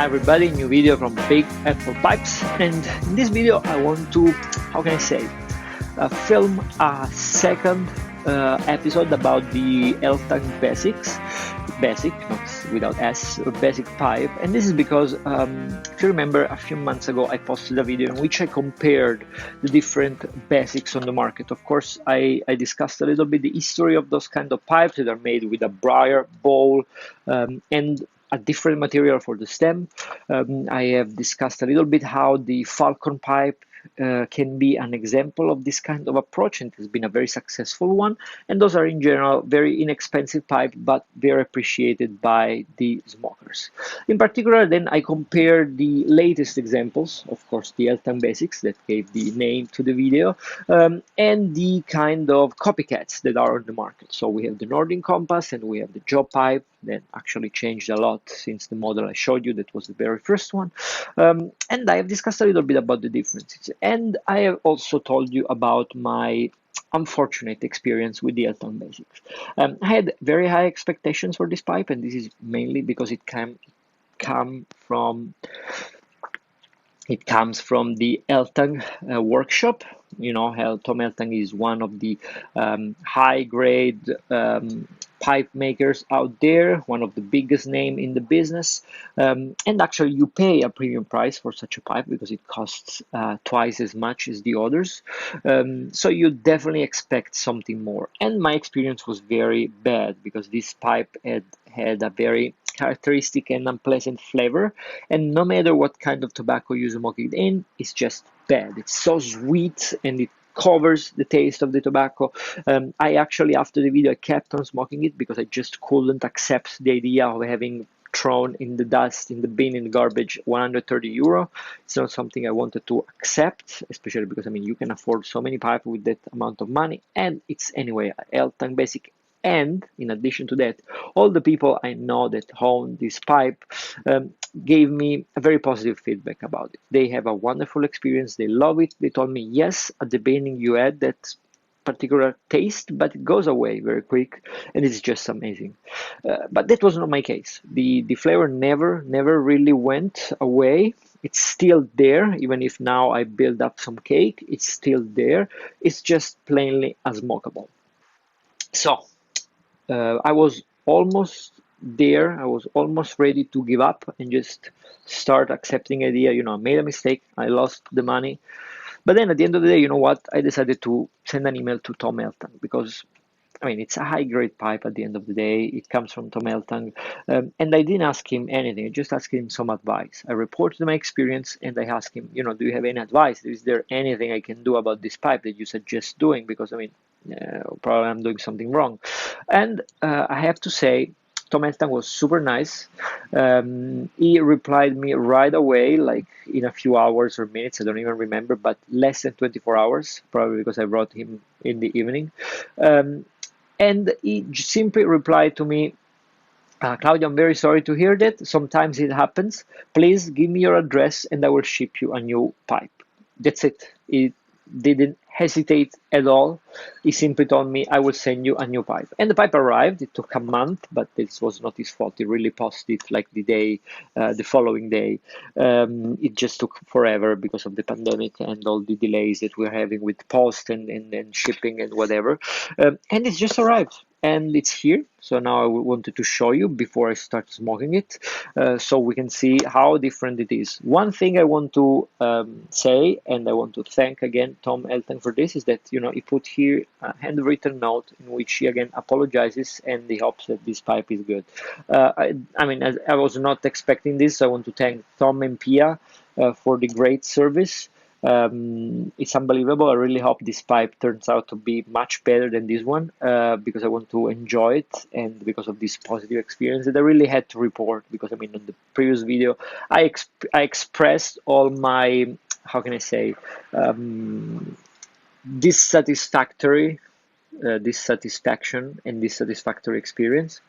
everybody, new video from Big Apple Pipes, and in this video I want to, how can I say, film a second episode about the Eltang Basic, not without S, basic pipe. And this is because if you remember, a few months ago I posted a video in which I compared the different basics on the market. Of course, I discussed a little bit the history of those kind of pipes that are made with a briar bowl and a different material for the stem. I have discussed a little bit how the Falcon pipe can be an example of this kind of approach, and it has been a very successful one. And those are in general very inexpensive pipe, but very appreciated by the smokers. In particular, then I compared the latest examples, of course, the Eltang Basics that gave the name to the video, and the kind of copycats that are on the market. So we have the Nordic Compass and we have the Joe pipe that actually changed a lot since the model I showed you, that was the very first one. And I have discussed a little bit about the differences. And I have also told you about my unfortunate experience with the Eltang Basics. I had very high expectations for this pipe, and this is mainly because it comes from the Eltang workshop. You know, Tom Eltang is one of the high-grade pipe makers out there, one of the biggest name in the business, and actually you pay a premium price for such a pipe because it costs twice as much as the others, so you definitely expect something more. And my experience was very bad because this pipe had a very characteristic and unpleasant flavor, and no matter what kind of tobacco you smoke it in, it's just bad. It's so sweet and it covers the taste of the tobacco. I actually, after the video, I kept on smoking it because I just couldn't accept the idea of having thrown in the dust, in the bin, in the garbage, 130 euro. It's not something I wanted to accept, especially because, I mean, you can afford so many pipes with that amount of money, and it's anyway Eltang Basic. And in addition to that, all the people I know that own this pipe gave me a very positive feedback about it. They have a wonderful experience. They love it. They told me, yes, at the beginning you had that particular taste, but it goes away very quick, and it's just amazing. But that was not my case. The flavor never really went away. It's still there, even if now I build up some cake. It's still there. It's just plainly unsmokable. So I was almost there. I was almost ready to give up and just start accepting the idea. You know, I made a mistake. I lost the money. But then at the end of the day, you know what? I decided to send an email to Tom Eltang because, I mean, it's a high-grade pipe at the end of the day. It comes from Tom Eltang. And I didn't ask him anything. I just asked him some advice. I reported my experience and I asked him, you know, do you have any advice? Is there anything I can do about this pipe that you suggest doing? Because, I mean, probably I'm doing something wrong. And I have to say, Tom Eltang was super nice. He replied me right away, like in a few hours or minutes, I don't even remember, but less than 24 hours, probably because I wrote him in the evening. And he simply replied to me, Claudio, I'm very sorry to hear that. Sometimes it happens. Please give me your address and I will ship you a new pipe. That's it. He didn't hesitate at all. He simply told me, I will send you a new pipe. And the pipe arrived. It took a month, but this was not his fault. He really posted it like the following day. It just took forever because of the pandemic and all the delays that we're having with post and shipping and whatever. And it's just arrived. And it's here. So now I wanted to show you before I start smoking it, so we can see how different it is. One thing I want to say, and I want to thank again Tom Eltang for this, is that, you know, he put here a handwritten note in which he again apologizes and he hopes that this pipe is good. I mean, I was not expecting this. So I want to thank Tom and Pia for the great service. It's unbelievable. I really hope this pipe turns out to be much better than this one, because I want to enjoy it and because of this positive experience that I really had to report. Because, I mean, on the previous video I expressed all my, how can I say, dissatisfaction and dissatisfactory experience.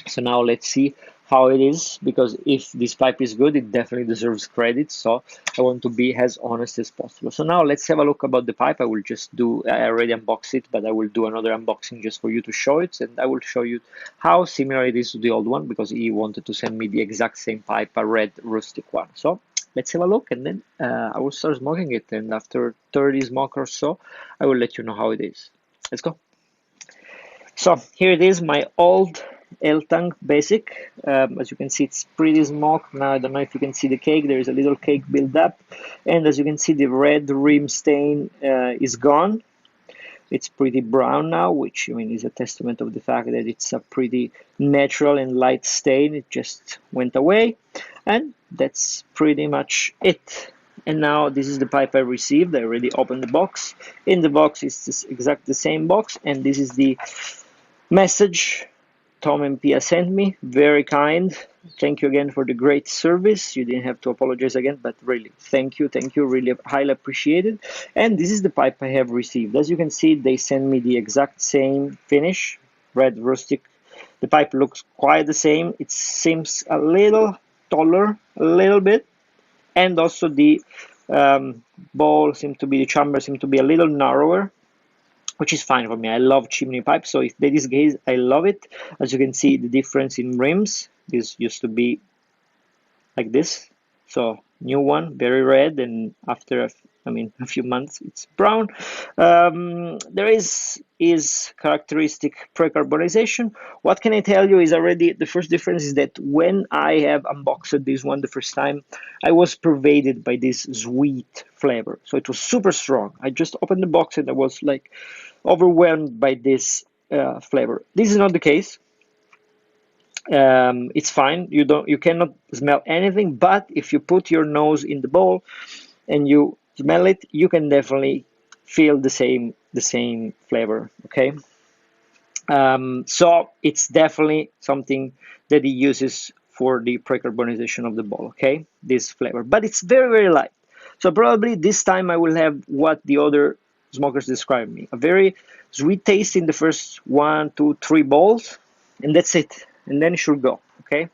So now let's see how it is, because if this pipe is good, it definitely deserves credit. So I want to be as honest as possible. So now let's have a look about the pipe. I will just do, I already unboxed it, but I will do another unboxing just for you to show it. And I will show you how similar it is to the old one, because he wanted to send me the exact same pipe, a red rustic one. So let's have a look, and then I will start smoking it. And after 30 smoke or so, I will let you know how it is. Let's go. So here it is, my old Eltang Basic. As you can see, it's pretty smoked. Now I don't know if you can see the cake. There is a little cake build up, and as you can see, the red rim stain is gone. It's pretty brown now, which I mean is a testament of the fact that it's a pretty natural and light stain. It just went away, and that's pretty much it. And now this is the pipe I received. I already opened the box. In the box, it's this exact the same box, and this is the message Tom and Pia sent me. Very kind. Thank you again for the great service. You didn't have to apologize again, but really, thank you, really highly appreciated. And this is the pipe I have received. As you can see, they sent me the exact same finish, red rustic. The pipe looks quite the same. It seems a little taller, a little bit, and also the the chamber seem to be a little narrower, which is fine for me. I love chimney pipes, so if that is the case, I love it. As you can see, the difference in rims. This used to be like this, so new one, very red, and after a few months, it's brown. There is characteristic precarbonization. What can I tell you is already the first difference is that when I have unboxed this one the first time, I was pervaded by this sweet flavor. So it was super strong. I just opened the box and I was like overwhelmed by this flavor. This is not the case. It's fine. You cannot smell anything, but if you put your nose in the bowl and you smell it, you can definitely feel the same flavor. Okay. So it's definitely something that he uses for the precarbonization of the bowl. Okay, this flavor, but it's very, very light. So probably this time I will have what the other smokers described me, a very sweet taste in the first 1, 2, 3 bowls, and that's it. And then it should go. Okay,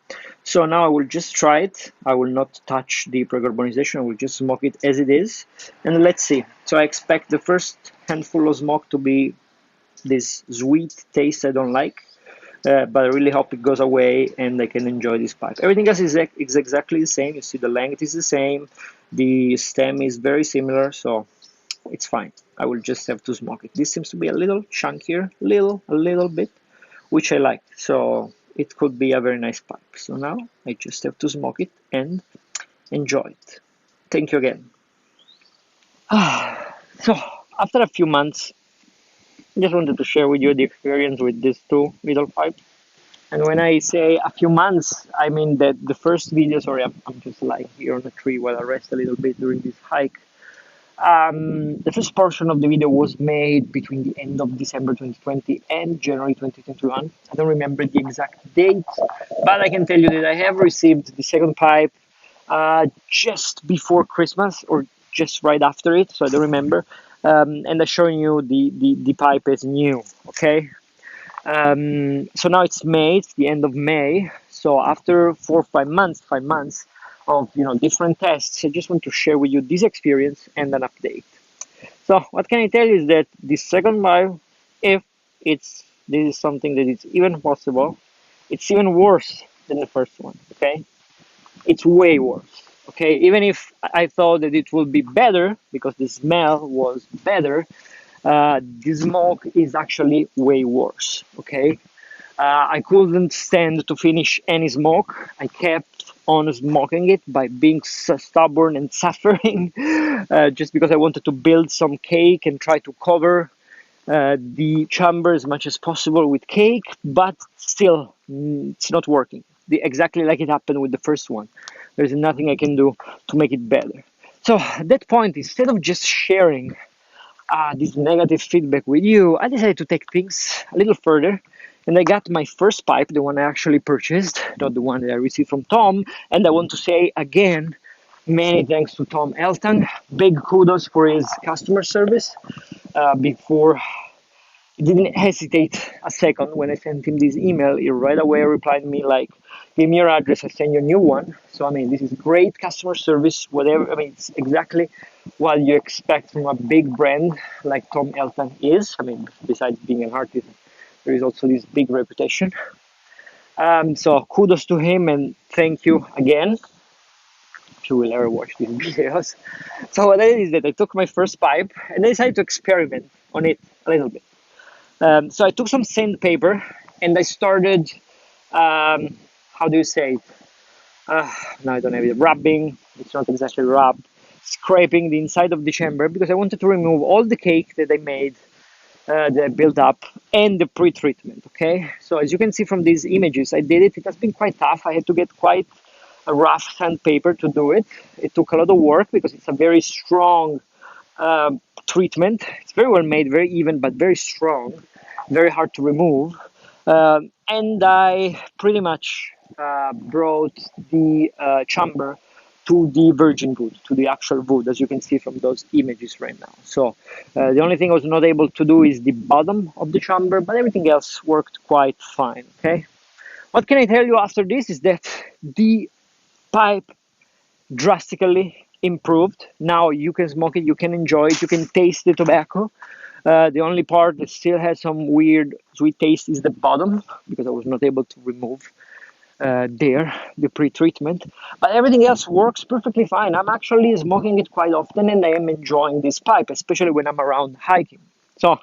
so now I will just try it. I will not touch the precarbonization. I will just smoke it as it is, and let's see. So I expect the first handful of smoke to be this sweet taste I don't like, but I really hope it goes away and I can enjoy this pipe. Everything else is exactly the same. You see the length is the same, the stem is very similar, so it's fine. I will just have to smoke it. This seems to be a little chunkier, a little bit, which I like. So it could be a very nice pipe. So now I just have to smoke it and enjoy it. Thank you again. So after a few months, I just wanted to share with you the experience with these two little pipes. And when I say a few months, I mean that the first video, sorry, I'm just lying here on a tree while I rest a little bit during this hike. The first portion of the video was made between the end of December 2020 and January 2021. I don't remember the exact date, but I can tell you that I have received the second pipe just before Christmas or just right after it, so I don't remember. And I'm showing you the pipe as new, okay? So now it's May, it's the end of May. So after 5 months of different tests, I just want to share with you this experience and an update. So what can I tell you is that the second pipe, if this is something that is even possible, it's even worse than the first one, okay? It's way worse. Okay, even if I thought that it would be better because the smell was better, the smoke is actually way worse. Okay, I couldn't stand to finish any smoke. I kept on smoking it by being so stubborn and suffering, just because I wanted to build some cake and try to cover the chamber as much as possible with cake, but still, it's not working. Exactly like it happened with the first one. There's nothing I can do to make it better. So at that point, instead of just sharing this negative feedback with you, I decided to take things a little further. And I got my first pipe, the one I actually purchased, not the one that I received from Tom. And I want to say again, many thanks to Tom Eltang. Big kudos for his customer service. Before He didn't hesitate a second when I sent him this email. He right away replied me like, "Give me your address. I send you a new one." So I mean, this is great customer service. Whatever I mean, it's exactly what you expect from a big brand like Tom Elton is. I mean, besides being an artist, there is also this big reputation. So kudos to him and thank you again. If you will ever watch these videos. So what I did is that I took my first pipe and I decided to experiment on it a little bit. So I took some sandpaper and I started, how do you say it? Now I don't have it. Rubbing, it's not exactly rub, scraping the inside of the chamber because I wanted to remove all the cake that I made, that I built up, and the pre-treatment. Okay, so as you can see from these images, I did it. It has been quite tough. I had to get quite a rough sandpaper to do it. It took a lot of work because it's a very strong treatment. It's very well made, very even, but very strong, very hard to remove. And I pretty much brought the chamber to the virgin wood, to the actual wood, as you can see from those images right now. So the only thing I was not able to do is the bottom of the chamber, but everything else worked quite fine. Okay. What can I tell you after this is that the pipe drastically improved. Now you can smoke it, you can enjoy it, you can taste the tobacco. The only part that still has some weird sweet taste is the bottom because I was not able to remove the pre-treatment. But everything else works perfectly fine. I'm actually smoking it quite often and I am enjoying this pipe, especially when I'm around hiking. So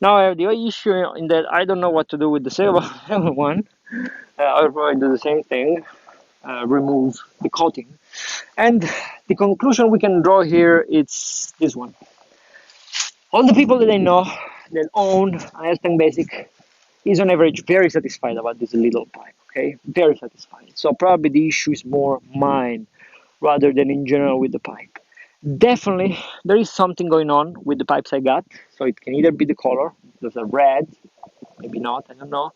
now I have the issue in that I don't know what to do with the silver one. I'll probably do the same thing, remove the coating. And the conclusion we can draw here is this one. All the people that I know that own an Eltang Basic is on average very satisfied about this little pipe, okay? Very satisfied. So probably the issue is more mine rather than in general with the pipe. Definitely, there is something going on with the pipes I got. So it can either be the color, there's a red, maybe not, I don't know,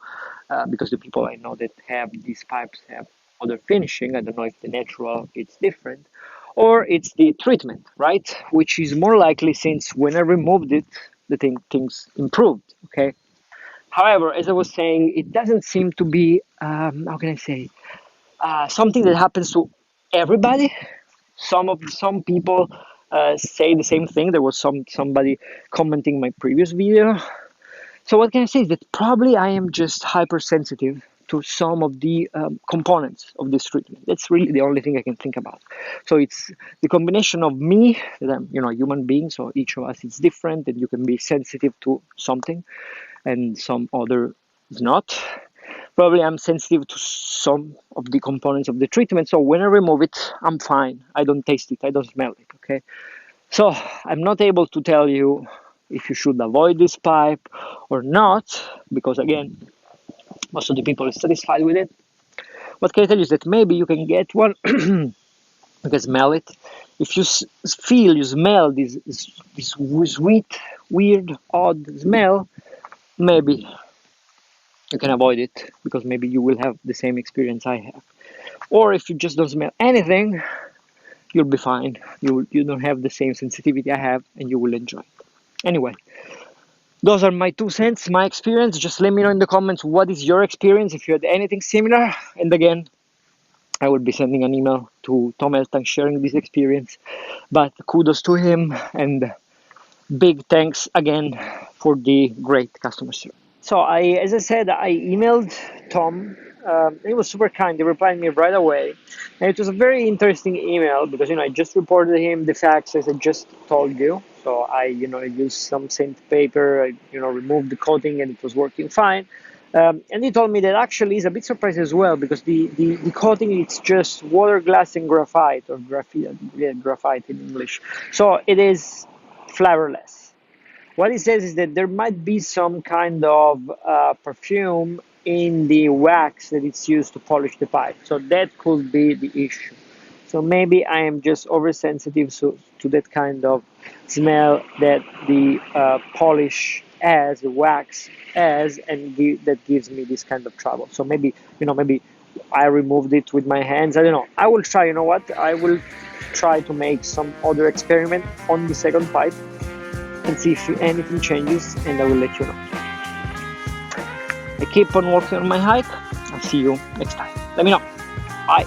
because the people I know that have these pipes have other finishing. I don't know if the natural it's different, or it's the treatment, right? Which is more likely since when I removed it, things improved. Okay. However, as I was saying, it doesn't seem to be how can I say something that happens to everybody. Some people say the same thing. There was somebody commenting my previous video. So what can I say is that probably I am just hypersensitive to some of the components of this treatment. That's really the only thing I can think about. So it's the combination of me, that I'm, a human being, so each of us is different, and you can be sensitive to something, and some other is not. Probably I'm sensitive to some of the components of the treatment, so when I remove it, I'm fine. I don't taste it, I don't smell it, okay? So I'm not able to tell you if you should avoid this pipe or not, because again, most of the people are satisfied with it. What can I tell you is that maybe you can get one, you can smell it. If you you smell this sweet, weird, odd smell, maybe you can avoid it because maybe you will have the same experience I have. Or if you just don't smell anything, you'll be fine. You don't have the same sensitivity I have, and you will enjoy it. Anyway, those are my 2 cents, my experience. Just let me know in the comments what is your experience, if you had anything similar. And again, I will be sending an email to Tom Eltang sharing this experience. But kudos to him and big thanks again for the great customer service. So as I said, I emailed Tom. He was super kind. He replied me right away, and it was a very interesting email because I just reported him the facts as I just told you. So I used some sandpaper, removed the coating, and it was working fine. And he told me that actually he's a bit surprised as well because the coating it's just water, glass, and graphite, or graphite, yeah, graphite in English. So it is flavorless. What he says is that there might be some kind of perfume in the wax that it's used to polish the pipe. So that could be the issue. So maybe I am just oversensitive to that kind of smell that the polish has, the wax has, and that gives me this kind of trouble. So maybe, maybe I removed it with my hands. I don't know. I will try, I will try to make some other experiment on the second pipe and see if anything changes, and I will let you know. I keep on working on my hike. I'll see you next time. Let me know. Bye.